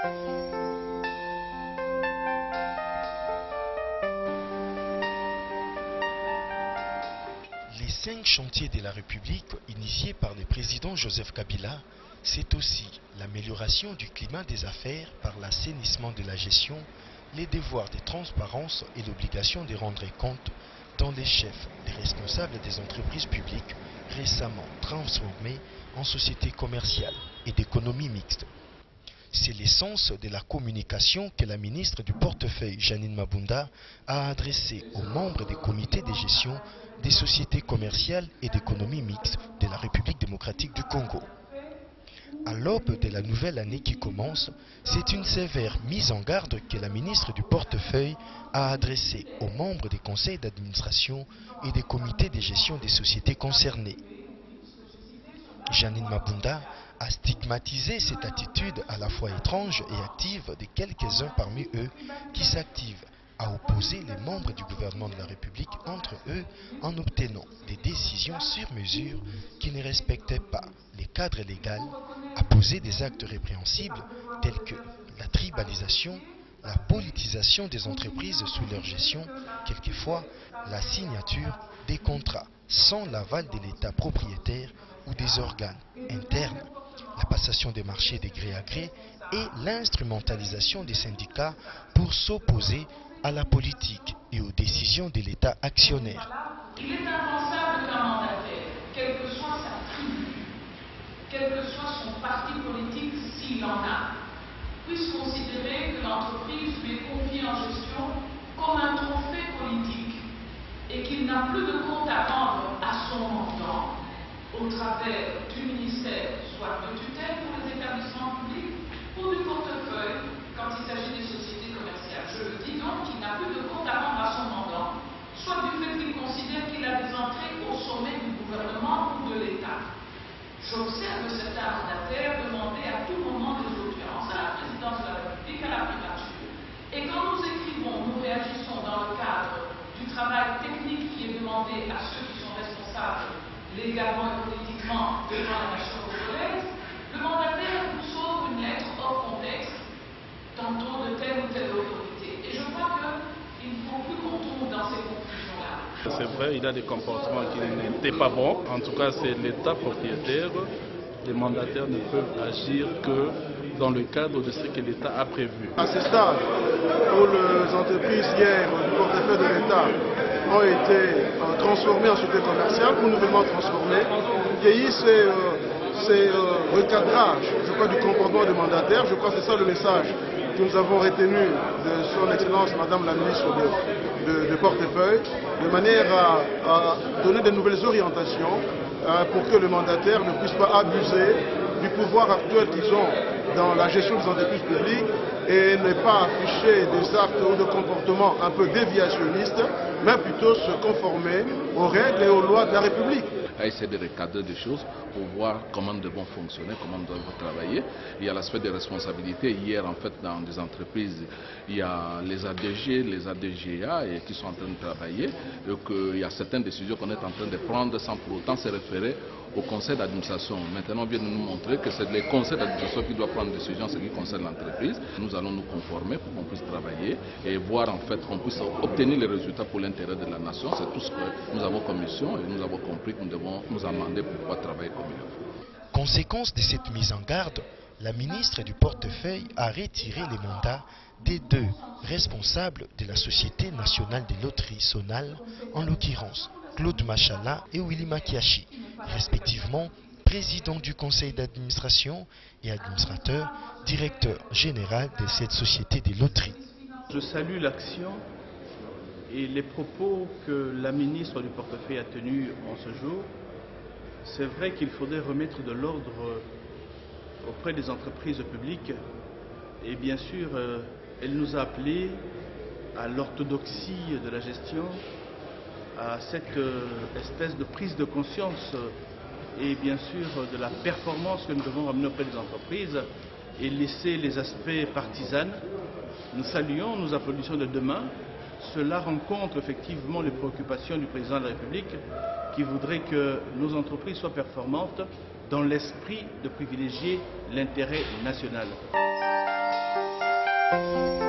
Les 5 chantiers de la République initiés par le président Joseph Kabila, c'est aussi l'amélioration du climat des affaires par l'assainissement de la gestion, les devoirs de transparence et l'obligation de rendre compte dans les chefs des responsables des entreprises publiques récemment transformées en sociétés commerciales et d'économie mixte. C'est l'essence de la communication que la ministre du portefeuille Jeannine Mabunda a adressée aux membres des comités de gestion des sociétés commerciales et d'économie mixte de la République démocratique du Congo. À l'aube de la nouvelle année qui commence, c'est une sévère mise en garde que la ministre du portefeuille a adressée aux membres des conseils d'administration et des comités de gestion des sociétés concernées. Jeannine Mabunda a stigmatisé cette attitude à la fois étrange et active de quelques-uns parmi eux qui s'activent à opposer les membres du gouvernement de la République entre eux en obtenant des décisions sur mesure qui ne respectaient pas les cadres légaux, à poser des actes répréhensibles tels que la tribalisation, la politisation des entreprises sous leur gestion, quelquefois la signature des contrats sans l'aval de l'État propriétaire ou des organes internes, la passation des marchés de gré à gré et l'instrumentalisation des syndicats pour s'opposer à la politique et aux décisions de l'État actionnaire. Il est impensable qu'un mandataire, quelle que soit sa tribu, quel que soit son parti politique, s'il en a, puisse considérer que l'entreprise lui est confiée en gestion comme un trophée politique et qu'il n'a plus de compte à rendre à son mandant au travers du ministère, soit de tutelle pour les établissements publics ou du portefeuille quand il s'agit des sociétés commerciales. Je le dis donc, qu'il n'a plus de compte à rendre à son mandant, soit du fait qu'il considère qu'il a des entrées au sommet du gouvernement ou de l'État. J'observe certains mandataires demander à tout moment des audiences à la présidence de la République, à la primature. Et quand nous écrivons, nous réagissons dans le cadre du travail technique qui est demandé à ceux qui sont responsables légalement et politiquement devant la nation congolaise, le mandataire nous sort une lettre hors contexte, tantôt de telle ou telle autorité. Et je crois qu'il ne faut plus qu'on tombe dans ces confusions-là. C'est vrai, il a des comportements qui n'étaient pas bons. En tout cas, c'est l'État propriétaire. Les mandataires ne peuvent agir que dans le cadre de ce que l'État a prévu. À ce stade, où les entreprises hier du portefeuille de l'État ont été transformées en sociétés commerciales ou nouvellement transformées, il y a eu ces recadrages, je crois, du comportement des mandataires. Je crois que c'est ça le message que nous avons retenu de son Excellence Madame la ministre de portefeuille, de manière à donner de nouvelles orientations pour que le mandataire ne puisse pas abuser du pouvoir actuel qu'ils ont dans la gestion des entreprises publiques et ne pas afficher des actes ou de comportements un peu déviationnistes, mais plutôt se conformer aux règles et aux lois de la République. À essayer de recadrer des choses pour voir comment nous devons fonctionner, comment nous devons travailler. Il y a l'aspect des responsabilités. Hier, en fait, dans des entreprises, il y a les ADG, les ADGA qui sont en train de travailler. Et qu'il y a certaines décisions qu'on est en train de prendre sans pour autant se référer au conseil d'administration. Maintenant, on vient de nous montrer que c'est les conseils d'administration qui doivent prendre des décisions en ce qui concerne l'entreprise. Nous allons nous conformer pour qu'on puisse travailler et voir en fait qu'on puisse obtenir les résultats pour l'intérêt de la nation. C'est tout ce que nous avons comme mission et nous avons compris que nous devons nous amender pour pouvoir travailler comme il faut. Conséquence de cette mise en garde, la ministre du portefeuille a retiré les mandats des 2 responsables de la Société nationale de loterie Sonal, en l'occurrence Claude Machala et Willy Makiachi, respectivement président du conseil d'administration et administrateur, directeur général de cette société de loterie. Je salue l'action et les propos que la ministre du portefeuille a tenus en ce jour. C'est vrai qu'il faudrait remettre de l'ordre auprès des entreprises publiques et bien sûr elle nous a appelés à l'orthodoxie de la gestion, à cette espèce de prise de conscience et bien sûr de la performance que nous devons ramener auprès des entreprises et laisser les aspects partisans. Nous saluons, nous applaudissons de demain. Cela rencontre effectivement les préoccupations du président de la République qui voudrait que nos entreprises soient performantes dans l'esprit de privilégier l'intérêt national. Thank you.